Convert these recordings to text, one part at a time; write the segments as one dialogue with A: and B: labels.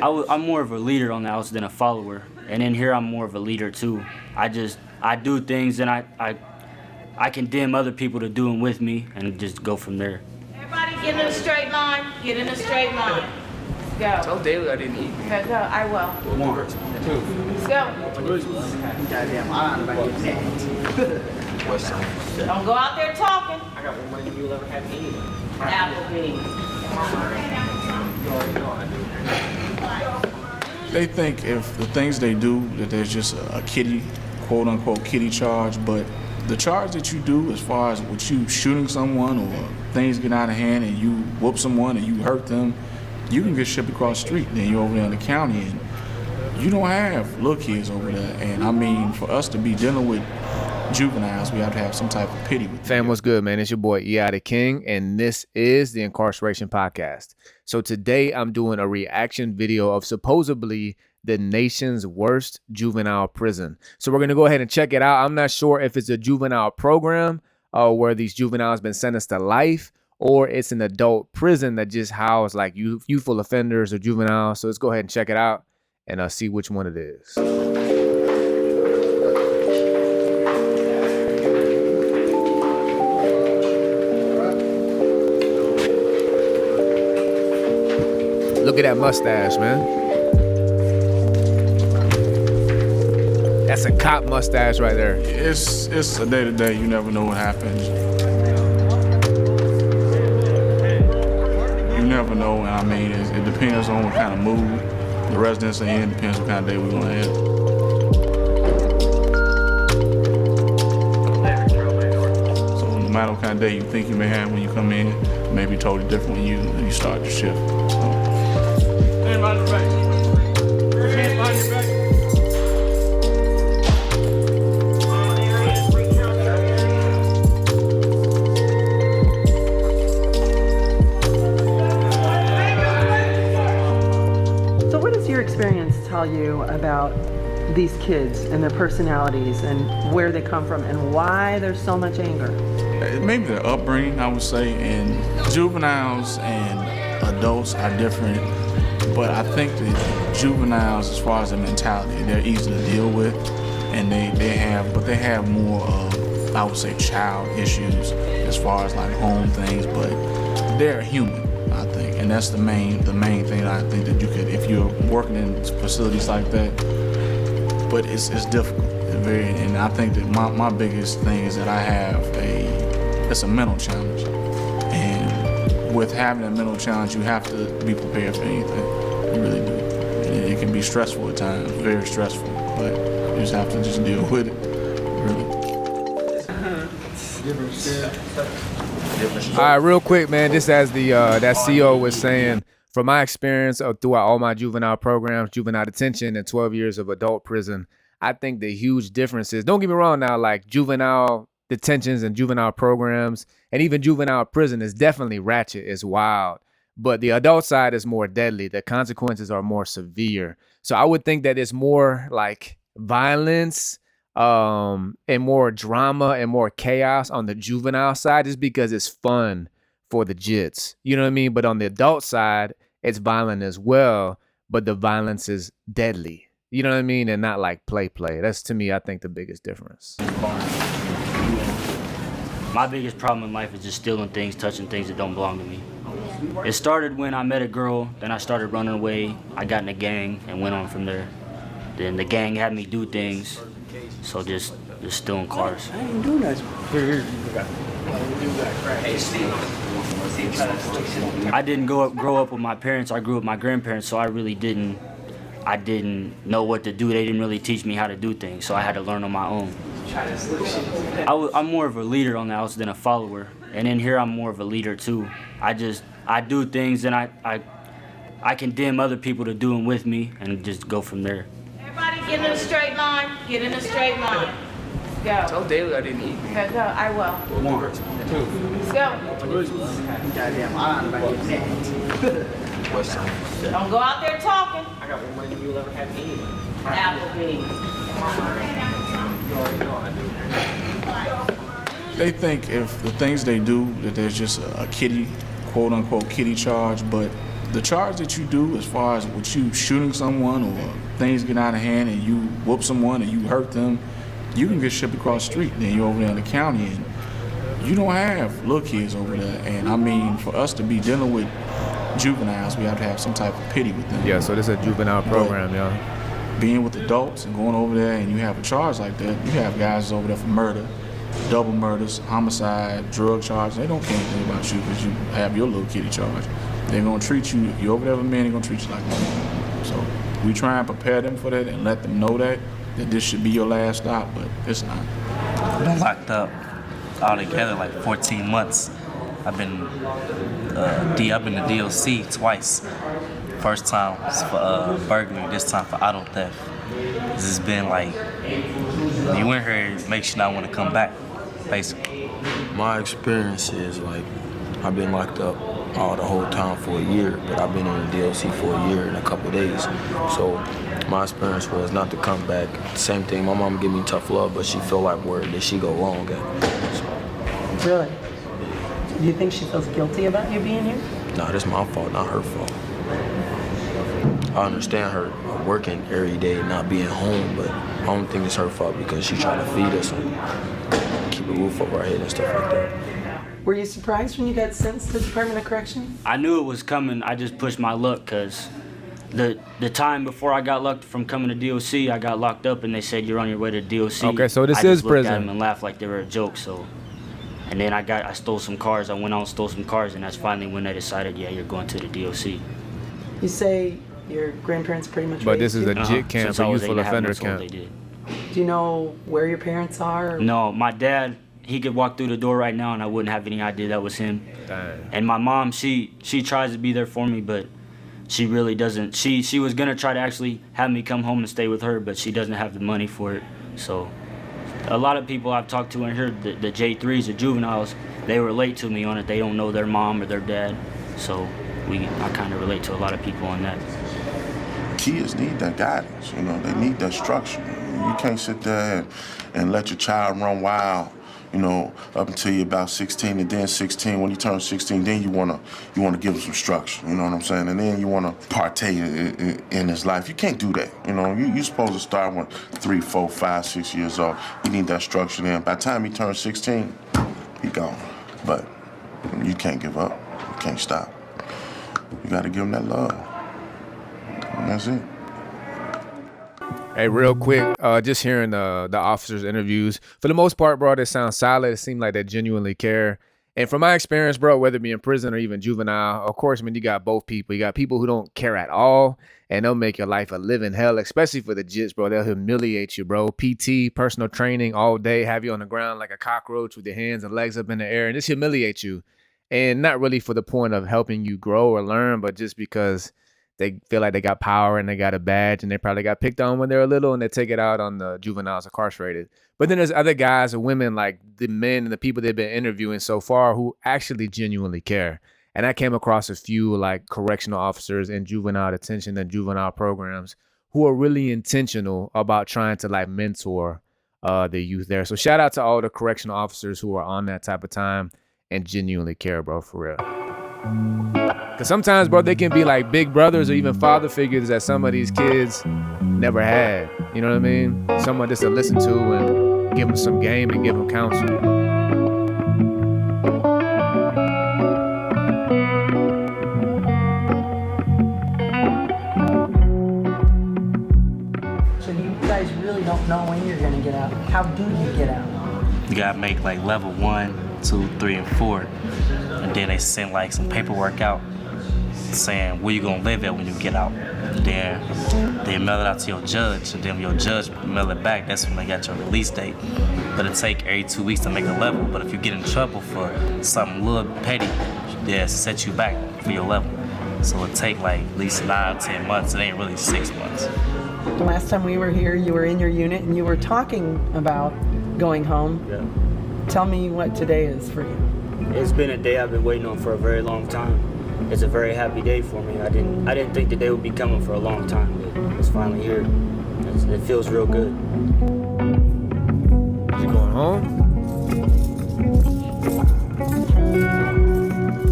A: I'm more of a leader on the outs than a follower, and in here I'm more of a leader too. I do things and I condemn other people to do them with me and just go from there.
B: Everybody get in a straight line. Get in a straight line. Let's go.
C: Tell Daily I didn't eat.
B: Okay, go. I will.
C: 1, 2.
B: Let's go.
D: Goddamn iron about your neck.
C: What's up?
B: Don't go out there talking.
C: I got more money than you'll ever have anyway.
B: Applebee's.
E: They think if the things they do, that there's just a kiddie, quote unquote kiddie charge, but the charge that you do as far as with you shooting someone or things get out of hand and you whoop someone and you hurt them, you can get shipped across the street. Then you're over there in the county and you don't have little kids over there. And I mean, for us to be dealing with juveniles, we have to have some type of pity with them.
F: Fam, what's good, man? It's your boy, the King, and this is the Incarceration Podcast. So today I'm doing a reaction video of supposedly the nation's worst juvenile prison. So we're going to go ahead and check it out. I'm not sure if it's a juvenile program where these juveniles been sentenced to life, or it's an adult prison that just houses like youthful offenders or juveniles. So let's go ahead and check it out and see which one it is. Look at that mustache, man. That's a cop mustache right there.
E: It's a day-to-day. You never know what happens. You never know, and I mean, it depends on what kind of mood the residents are in, depends what kind of day we're gonna have. So no matter what kind of day you think you may have when you come in, it may be totally different when you start your shift. Stand behind your back. Put your hands behind your back.
G: Experience tell you about these kids and their personalities and where they come from and why there's so much anger?
E: Maybe the upbringing, I would say, and juveniles and adults are different, but I think that juveniles, as far as their mentality, they're easy to deal with, and they have more of, I would say, child issues as far as like home things, but they're human. I think, and that's the main thing I think that you could, if you're working in facilities like that. But it's difficult, and I think that my biggest thing is that I have it's a mental challenge, and with having a mental challenge, you have to be prepared for anything. You really do. And it can be stressful at times, very stressful, but you just have to just deal with it, really.
F: All right, real quick, man, just as the that CEO was saying, from my experience throughout all my juvenile programs, juvenile detention, and 12 years of adult prison, I think the huge difference is, don't get me wrong now, like juvenile detentions and juvenile programs and even juvenile prison is definitely ratchet, it's wild. But the adult side is more deadly. The consequences are more severe. So I would think that it's more like violence and more drama and more chaos on the juvenile side, just because it's fun for the jits. You know what I mean? But on the adult side, it's violent as well, but the violence is deadly. You know what I mean? And not like play. That's, to me, I think the biggest difference.
A: My biggest problem in life is just stealing things, touching things that don't belong to me. It started when I met a girl, then I started running away. I got in a gang and went on from there. Then the gang had me do things. So just stealing cars.
D: I didn't do nothing.
A: I didn't grow up with my parents. I grew up with my grandparents, so I didn't know what to do. They didn't really teach me how to do things, so I had to learn on my own. I'm more of a leader on the outs than a follower, and in here I'm more of a leader too. I do things and I condemn other people to do them with me and just go from there.
B: Everybody get in a straight line. Get in a straight line. Let's go.
C: Tell Daily I didn't eat.
B: Okay, go. I will.
C: 1, 2.
B: Let's go.
D: Goddamn iron about your neck.
C: What's up?
B: Don't go out there talking.
C: I got more money than you'll ever have anyway.
B: Applebee's.
E: They think if the things they do, that there's just a kiddie, quote unquote kiddie charge, but the charge that you do, as far as with you shooting someone or things get out of hand and you whoop someone and you hurt them, you can get shipped across the street. Then you're over there in the county and you don't have little kids over there. And I mean, for us to be dealing with juveniles, we have to have some type of pity with them.
F: Yeah, so this is a juvenile program, y'all.
E: Being with adults and going over there and you have a charge like that, you have guys over there for murder, double murders, homicide, drug charge. They don't care anything about you because you have your little kitty charge. They're gonna treat you, you're over there with men, they're gonna treat you like a woman. So we try and prepare them for that and let them know that this should be your last stop, but it's not.
H: I've been locked up altogether like 14 months. I've been up in the DOC twice. First time was for burglary, this time for auto theft. This has been like, when you in here, it makes you not want to come back, basically.
I: My experience is like, I've been locked up the whole time for a year, but I've been in the DLC for a year and a couple days. So my experience was not to come back. Same thing, my mom give me tough love, but she feel like where did she go wrong at? So.
G: Really? Do you think she feels guilty about you being here?
I: Nah, this is my fault, not her fault. I understand her working every day, not being home, but I don't think it's her fault because she trying to feed us and keep a roof over our head and stuff like that.
G: Were you surprised when you got sentenced to the Department of Corrections?
A: I knew it was coming. I just pushed my luck because the time before I got locked from coming to DOC, I got locked up and they said you're on your way to DOC.
F: Okay, so this
A: I
F: is
A: just looked
F: prison.
A: at them and laughed like they were a joke. So, and then I stole some cars. I went out and stole some cars, and that's finally when they decided, yeah, you're going to the DOC.
G: You say your grandparents pretty much
F: But
G: raised
F: this is
G: you?
F: a JIT camp,
A: Since I
F: a
A: was
F: youthful
A: 8.5
F: offender
A: months old,
F: camp.
A: they did.
G: Do you know where your parents are? Or?
A: No, my dad, he could walk through the door right now and I wouldn't have any idea that was him.
F: Dang.
A: And my mom, she tries to be there for me, but she really doesn't. She was gonna try to actually have me come home and stay with her, but she doesn't have the money for it. So a lot of people I've talked to in here, the J3s, the juveniles, they relate to me on it. They don't know their mom or their dad. So I kind of relate to a lot of people on that.
J: Kids need that guidance, you know, they need that structure. You can't sit there and let your child run wild, you know, up until you're about 16, and then 16, when you turn 16, then you wanna give him some structure, you know what I'm saying? And then you wanna partake in his life. You can't do that, you know. You're supposed to start when 3, 4, 5, 6 years old. You need that structure then. By the time he turns 16, he gone. But you can't give up, you can't stop. You gotta give him that love. And that's it.
F: Hey, real quick, just hearing the officers' interviews. For the most part, bro, they sound solid. It seems like they genuinely care. And from my experience, bro, whether it be in prison or even juvenile, of course, I mean, you got both people. You got people who don't care at all, and they'll make your life a living hell, especially for the jits, bro. They'll humiliate you, bro. PT, personal training all day, have you on the ground like a cockroach with your hands and legs up in the air, and just humiliate you. And not really for the point of helping you grow or learn, but just because they feel like they got power and they got a badge and they probably got picked on when they were little and they take it out on the juveniles incarcerated. But then there's other guys or women like the men and the people they've been interviewing so far who actually genuinely care. And I came across a few like correctional officers in juvenile detention and juvenile programs who are really intentional about trying to like mentor the youth there. So shout out to all the correctional officers who are on that type of time and genuinely care, bro, for real. Because sometimes, bro, they can be like big brothers or even father figures that some of these kids never had. You know what I mean? Someone just to listen to and give them some game and give them counsel.
G: So you guys really don't know when you're going to get out. How do you get out?
H: You gotta make like level 1, 2, 3, and 4. And then they send like some paperwork out saying where you gonna live at when you get out. Then they mail it out to your judge, and then when your judge mail it back, that's when they got your release date. But it take every 2 weeks to make a level. But if you get in trouble for something a little petty, they'll set you back for your level. So it take like at least 9 or 10 months. It ain't really 6 months.
G: The last time we were here, you were in your unit and you were talking about going home.
A: Yeah.
G: Tell me what today is for you.
A: It's been a day I've been waiting on for a very long time. It's a very happy day for me. I didn't think the day would be coming for a long time, but it's finally here. It feels real good.
F: You going home?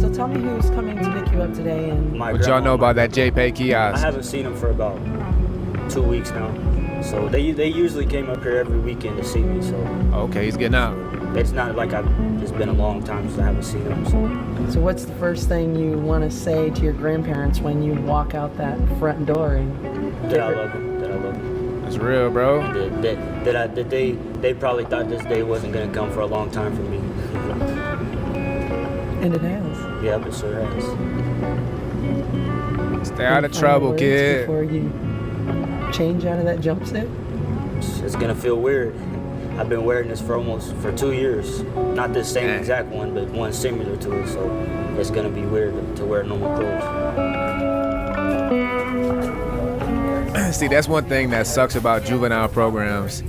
G: So Tell me who's coming to pick you up today and
A: My
F: What y'all
A: grandma,
F: know
A: my
F: about that
A: grandpa.
F: JPay
A: I
F: kiosk?
A: haven't seen them for about 2 weeks now. So they usually came up here every weekend to see me. So
F: Okay, he's getting out.
A: it's not like it's been a long time since I haven't seen them.
G: so what's the first thing you want to say to your grandparents when you walk out that front door? And
A: That I love them. That I love them.
F: That's real, bro.
A: That they probably thought this day wasn't gonna come for a long time for me.
G: And it has.
A: Yeah, but sure has.
F: Stay out of
G: Any
F: trouble,
G: final words
F: kid.
G: Before you change out of that jumpsuit?
A: It's gonna feel weird. I've been wearing this for 2 years. Not the same exact one, but one similar to it. So it's gonna be weird to wear normal clothes.
F: See, that's one thing that sucks about juvenile programs.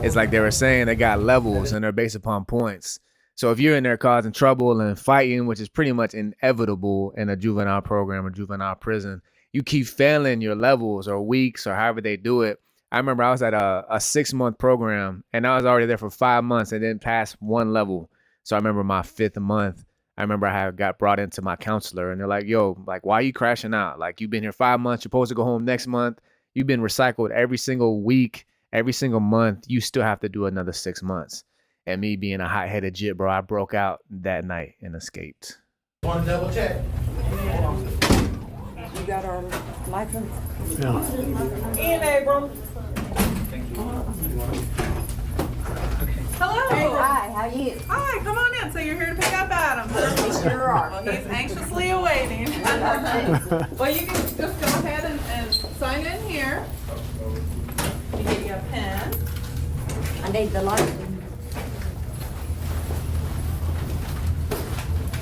F: Is like they were saying, they got levels and they're based upon points. So if you're in there causing trouble and fighting, which is pretty much inevitable in a juvenile program or juvenile prison, you keep failing your levels or weeks or however they do it. I remember I was at a 6-month program and I was already there for 5 months and didn't pass one level. So I remember my 5th month, I remember I got brought into my counselor and they're like, yo, like, why are you crashing out? Like, you've been here 5 months, you're supposed to go home next month. You've been recycled every single week, every single month. You still have to do another 6 months. And me being a hot-headed jit, bro, I broke out that night and escaped.
D: Want to double check?
K: You got our license?
B: Ian Abram. Hello.
K: Hi, how you?
B: Hi, come on in. So you're here to pick up Adam.
K: We sure are.
B: Well, he's anxiously awaiting. Well, you can just go ahead and sign in here. You get you a pen.
K: I need the license.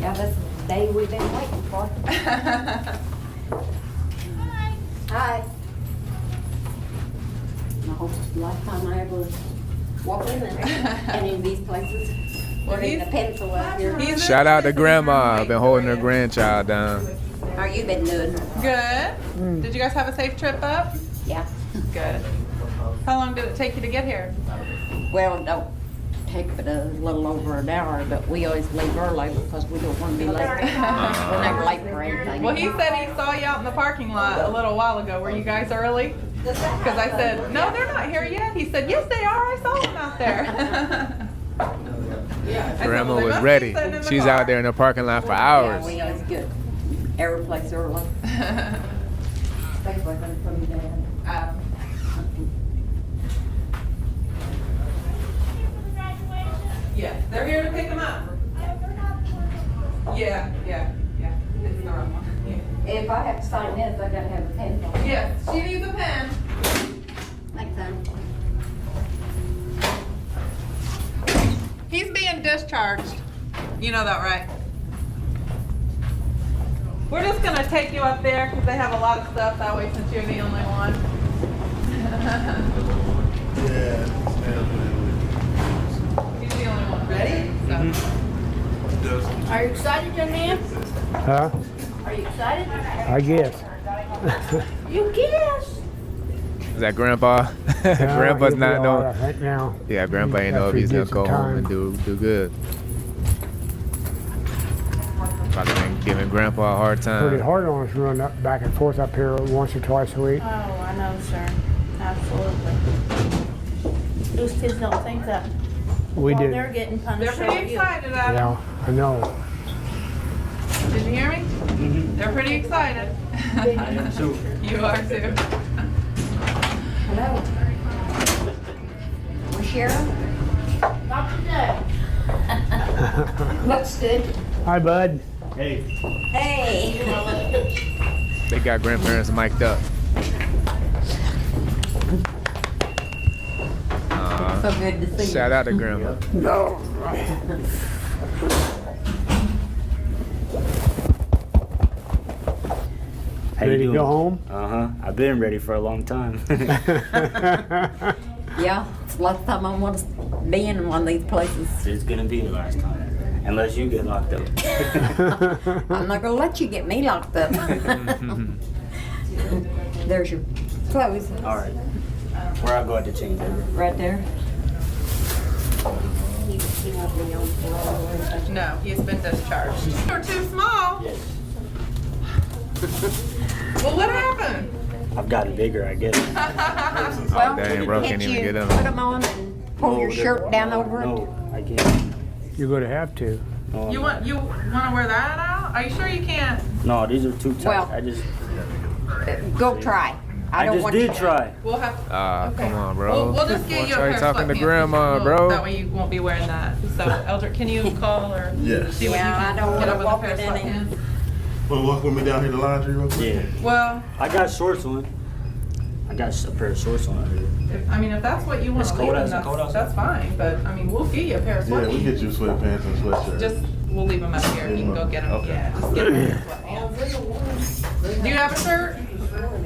K: Yeah, that's the day we've been waiting for. Hi. I hope it's the last time I ever walk in any of these places.
B: Well,
K: They're in the pencil out here.
F: Shout out to Grandma. Been holding her grandchild down.
K: How you been doing?
B: Good. Did you guys have a safe trip up?
K: Yeah.
B: Good. How long did it take you to get here?
K: Well, don't take but a little over an hour, but we always leave early because we don't want to be late. We're never late for anything.
B: Well, he said he saw you out in the parking lot a little while ago. Were you guys early? Because I said, no, they're not here yet. He said, yes, they are. I saw them out there.
F: Grandma was ready. She's out there in the parking lot for hours.
K: Yeah, we always get every place early. Especially when from your dad.
B: Yeah, they're here to pick them up. Yeah. It's the wrong one. Yeah.
K: If I have to sign this, I gotta have a pen.
B: Yes, she needs a pen.
K: Thanks, son.
B: He's being discharged. You know that, right? We're just gonna take you up there because they have a lot of stuff that way since you're the only one. He's the only one. Ready?
K: Are you excited, young man?
D: Huh?
K: Are you excited?
D: I guess.
K: You guess.
F: Is that Grandpa? Grandpa's not know.
D: Right now.
F: Yeah, Grandpa ain't know if he's gonna go home and do good. Probably been giving Grandpa a hard
D: Pretty
F: time.
D: hard on us running up back and forth up here once or twice a week.
L: Oh, I know, sir. Absolutely. Those kids don't think that
D: We
L: while
D: did.
L: they're getting
B: They're
L: punished.
B: pretty
L: so are you.
B: excited, Adam.
D: Yeah, I know.
B: Did you hear me? They're pretty excited.
A: I am too.
B: You are too.
K: Hello. We share them?
L: Not today.
K: Looks good.
D: Hi, bud.
A: Hey.
K: Hey.
F: They got grandparents mic'd up.
K: So good to see you.
F: Shout out to Grandma.
D: No. Ready to go home?
A: I've been ready for a long time.
K: Yeah, it's the last time I want to be in one of these places.
A: It's gonna be the last time, unless you get locked up.
K: I'm not gonna let you get me locked up. There's your clothes.
A: All right. Where I go to change over.
K: Right there. he won't be on parole or anything.
B: No, he's been discharged. You're too small.
A: Yes.
B: Well, what happened?
A: I've gotten bigger, I guess.
K: Well,
F: Dang, bro, can't even get
K: put
F: them.
K: them on and pull your shirt down over it.
A: No, I can't.
D: You're going to have to.
A: No,
B: You want to wear that out? Are you sure you can't?
A: No, these are too tight.
K: Well,
A: I just
K: Go try. I don't
A: just
K: want you
A: did
K: to.
A: try.
B: We'll have. Okay.
F: Come on, bro.
B: We'll just get you a
F: Try
B: pair of
F: talking to
B: sweatpants.
F: grandma, bro.
B: That way you won't be wearing that. So, Eldrick, can you call or
J: Yes.
B: see what
K: Yeah,
B: you
K: I
B: can
K: don't
B: get
K: wanna
B: up with a
K: walk
B: pair of
K: it in
B: sweatpants?
J: Want to walk with me down here to the laundry real quick?
A: Yeah.
B: Well,
A: I got shorts on. I got a pair of shorts on under here.
B: if that's what you want
A: It's
B: to
A: cold
B: leave,
A: outside,
B: then
A: cold outside.
B: that's fine. But we'll get you a pair of
J: Yeah,
B: sweatpants.
J: we get you sweatpants and sweatshirt.
B: Just we'll leave them up here. You can go get them.
A: Okay.
B: Yeah, just get them sweatpants. Do you have a shirt?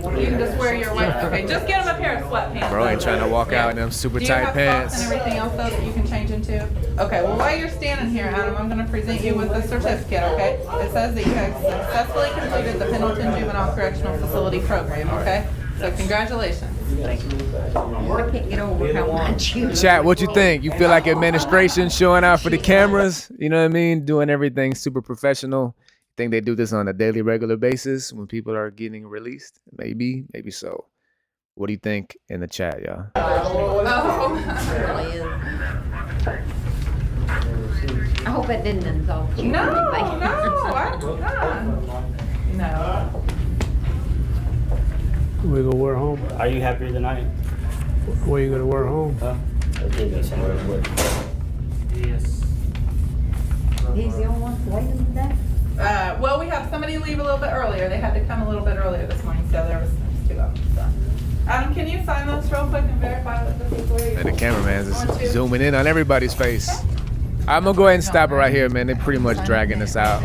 B: You can just wear your white. Okay, just get him a pair of sweatpants.
F: Bro ain't
B: though.
F: trying to walk out in them super
B: Do you
F: tight
B: have
F: pants.
B: socks and everything else though that you can change into? Okay, well while you're standing here, Adam, I'm going to present you with a certificate, okay? It says that you have successfully completed the Pendleton Juvenile Correctional Facility program, okay? So congratulations.
K: I can't get over how much you.
F: Chat, what you think? You feel like administration showing out for the cameras? You know what I mean? Doing everything super professional. Think they do this on a daily, regular basis when people are getting released? Maybe so. What do you think in the chat, y'all?
K: Really is. I hope it didn't insult you.
B: No,
K: or anything.
B: No.
D: We gonna wear home.
A: Are you happier than I am?
D: Where you gonna wear home?
A: I'll give me somewhere to work. Yes.
K: He's the only one waiting today?
B: Well, we have somebody leave a little bit earlier. They had to come a little bit earlier this morning, so there's two of them. So. Adam, can you sign those real quick and verify that the people are
F: And the cameraman's just zooming in on everybody's face. I'm gonna go ahead and stop it right here, man. They're pretty much dragging this out.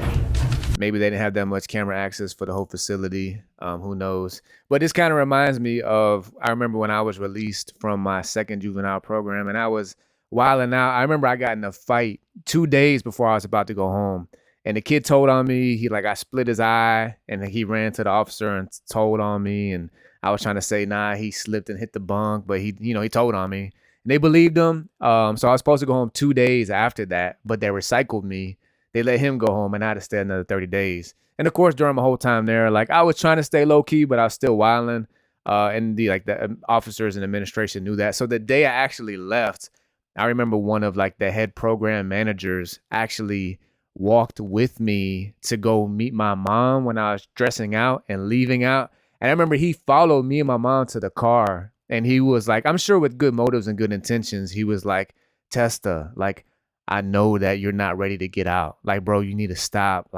F: Maybe they didn't have that much camera access for the whole facility. Who knows? But this kind of reminds me of, I remember when I was released from my second juvenile program and I was wilding out. I remember I got in a fight 2 days before I was about to go home. And the kid told on me, I split his eye and he ran to the officer and told on me. And I was trying to say, nah, he slipped and hit the bunk, but he told on me. And they believed him. So I was supposed to go home 2 days after that, but they recycled me. They let him go home and I had to stay another 30 days. And of course, during my whole time there, I was trying to stay low key, but I was still wilding. And the officers and administration knew that. So the day I actually left, I remember one of the head program managers actually walked with me to go meet my mom when I was dressing out and leaving out. And I remember he followed me and my mom to the car. And he was I'm sure with good motives and good intentions, he was like, Testa, I know that you're not ready to get out. Bro, you need to stop.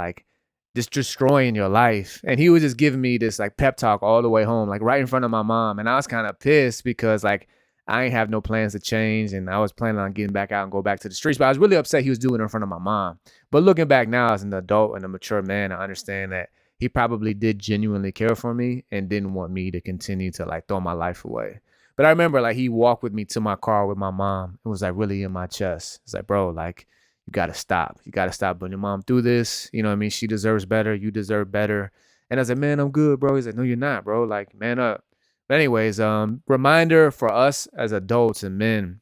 F: Just destroying your life. And he was just giving me this pep talk all the way home, right in front of my mom. And I was kind of pissed because I ain't have no plans to change. And I was planning on getting back out and go back to the streets. But I was really upset he was doing it in front of my mom. But looking back now as an adult and a mature man, I understand that he probably did genuinely care for me and didn't want me to continue to throw my life away. But I remember he walked with me to my car with my mom. It was really in my chest. It's bro, you got to stop. You got to stop putting your mom through this. You know what I mean? She deserves better. You deserve better. And I was man, I'm good, bro. He's no, you're not, bro. Man up. But anyways, reminder for us as adults and men,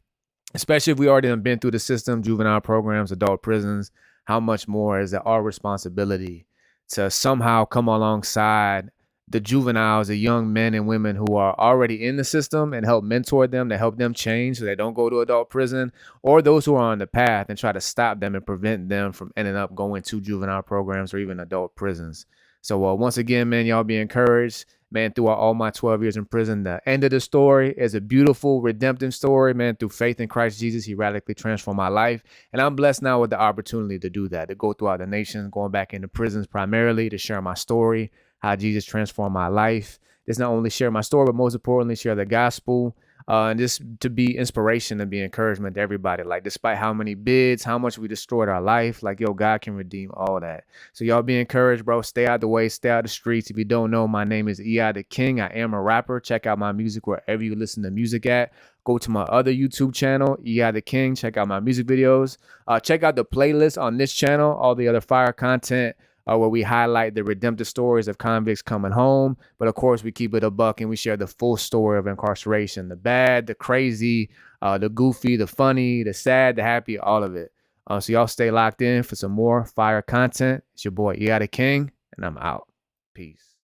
F: especially if we already have been through the system, juvenile programs, adult prisons, how much more is it our responsibility to somehow come alongside the juveniles, the young men and women who are already in the system and help mentor them, to help them change so they don't go to adult prison, or those who are on the path and try to stop them and prevent them from ending up going to juvenile programs or even adult prisons. So once again, man, y'all be encouraged. Man, throughout all my 12 years in prison, the end of the story is a beautiful, redemptive story, man. Through faith in Christ Jesus, he radically transformed my life. And I'm blessed now with the opportunity to do that, to go throughout the nation, going back into prisons primarily to share my story, how Jesus transformed my life. Just not only share my story, but most importantly, share the gospel. And just to be inspiration and be encouragement to everybody. Despite how many bids, how much we destroyed our life, God can redeem all that. So y'all be encouraged, bro. Stay out the way, stay out the streets. If you don't know, my name is E.I. the King. I am a rapper. Check out my music wherever you listen to music at. Go to my other YouTube channel, E.I. the King. Check out my music videos. Check out the playlist on this channel, all the other fire content. where we highlight the redemptive stories of convicts coming home. But of course, we keep it a buck and we share the full story of incarceration, the bad, the crazy, the goofy, the funny, the sad, the happy, all of it. So y'all stay locked in for some more fire content. It's your boy, King, and I'm out. Peace.